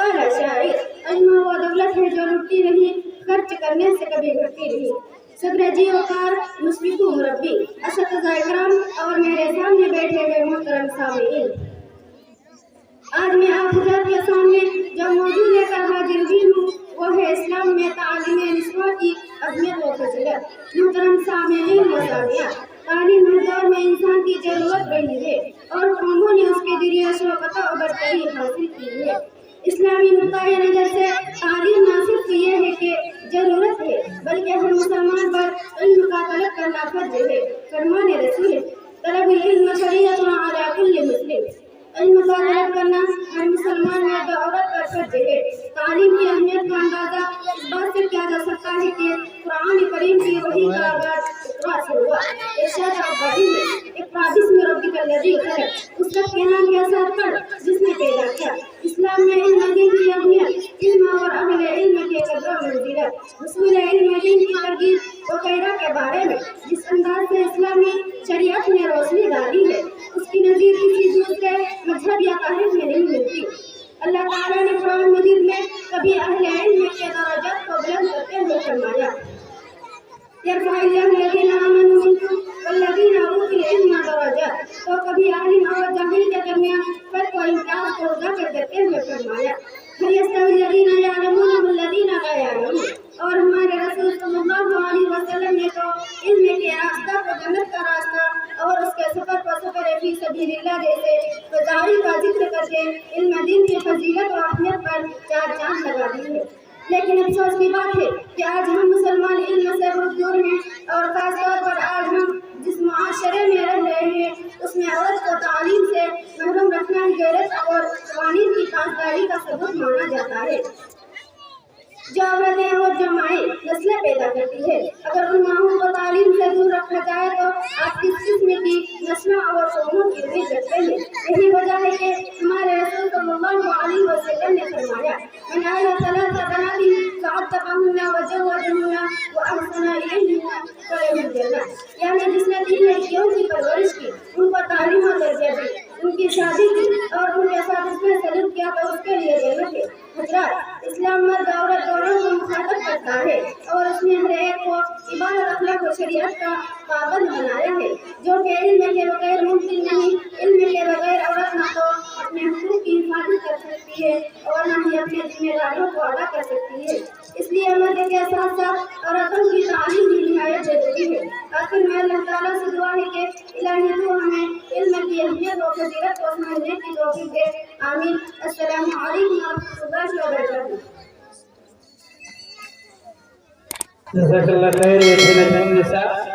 قال شاعر علم وہ دولت ہے جو لٹتی نہیں، خرچ کرنے سے کبھی گھٹتی نہیں۔ صدر جی وقار مشرف مربی اساتذہ اکرام اور میرے سامنے بیٹھے ہوئے محترم سامعین، آج میں آپ حضرات کے سامنے جو موضوع لے کر حاضر ہوئی ہوں وہ ہے اسلام میں تعلیم نسواں کی اہمیت و فضیلت۔ محترم سامعین و سامعات، تعلیم ہر دور میں انسان کی ضرورت بنی ہے اور قوموں نے اس کے ذریعے شوکت و برتری حاصل کی ہے۔ اسلامی نقطۂ نظر سے تعلیم نہ صرف یہ ہے کہ ضرورت ہے بلکہ ہر مسلمان پر علم کا طلب کرنا فرض ہے۔ فرمان رسول طلب العلم فریضۃ علی کل مسلم، علم کا طلب کرنا ہر مسلمان مرد و عورت پر فرض ہے۔ تعلیم کی اہمیت کا اندازہ اس بات سے کیا جا سکتا ہے کہ قرآن کریم کی وحی کا آغاز اقرا سے ہوا۔ ارشاد ربانی ہے اقرا بسم ربک الذی خلق، اس رب کے نام کے ساتھ پڑھ جس نے پیدا کیا۔ اسلام میں علم دین کی اہمیت، علم اور اہل علم کے قدر و منزلت، حصول علم دین کی ترغیب وغیرہ کے بارے میں جس انداز سے اسلامی شریعت نے روشنی ڈالی ہے اس کی نظیر کسی دوسرے مذہب یا تحریف میں نہیں ملتی۔ اللہ تعالیٰ نے قرآن مجید میں کبھی اہل علم کے درجات کو بلند کرتے ہوئے فرمایا یرفع اللہ الذین آمنوا منکم والذین اوتوا العلم درجات، تو کبھی عالم اور جاہل کے درمیان فرق و امتیاز کو اجاگر کرتے ہوئے فرمایا هل يستوي الذین یعلمون والذین لا یعلمون، اور ہمارے رسول صلی اللہ علیہ وسلم نے تو علم کے راستہ کو جنت کا راستہ اور اس کے سفر کو سفر فی سبیل اللہ جیسے فضائل کا ذکر کر کے علم دین کی فضیلت و اہمیت پر چار چاند لگا دی ہے۔ لیکن افسوس کی بات ہے کہ آج ہم مسلمان علم سے بہت دور ہیں، اور خاص طور پر آج ہم جس معاشرے میں رہ رہے ہیں اس میں عورت کو تعلیم سے محروم رکھنا ہی غیرت اور قوانین کی پاسداری کا ثبوت مانا جاتا ہے۔ جو عورتیں اور جو مائیں نسلیں پیدا کرتی ہے، اگر ان ماؤں کو تعلیم سے دور رکھا جائے تو آپ کس قسم کی نسلوں اور قوموں کی امید رکھتے ہیں؟ یہی وجہ ہے کہ ہمارے رسول صلی اللہ علیہ وسلم نے فرمایا من احل ثلاث بنات فعتقهن وزوجهن واحسن اليهن فله الجنہ، یعنی جس نے 3 لڑکیوں کی پرورش کی، ان کو تعلیم و تربیت دی، ان کی شادی کی اور ان کے ساتھ اس میں سلوک کیا تو اس کے لیے جنت ہے۔ حضرات، اسلام مرد عورت دونوں کو مخاطب کرتا ہے اور اس نے ہر ایک کو عبادت اخلاق و شریعت کا پابند بنایا ہے، جو کہ علم کے بغیر ممکن نہیں۔ علم کے بغیر عورت نہ تو اپنے حقوق کی حفاظت کر سکتی ہے اور نہ ہی اپنے ذمہ داریوں کو ادا کر سکتی ہے۔ اس لیے مرد کے ساتھ ساتھ عورتوں کی تعلیم بھی نہایت ضروری ہے۔ آخر میں اللہ تعالیٰ سے دعا ہے کہ الہی تو ہمیں علم کی اہمیت و فضیلت کو سمجھنے کی توفیق دے، آمین۔ السلام علیکم ورحمۃ اللہ وبرکاتہ۔ جزاک اللہ خیر۔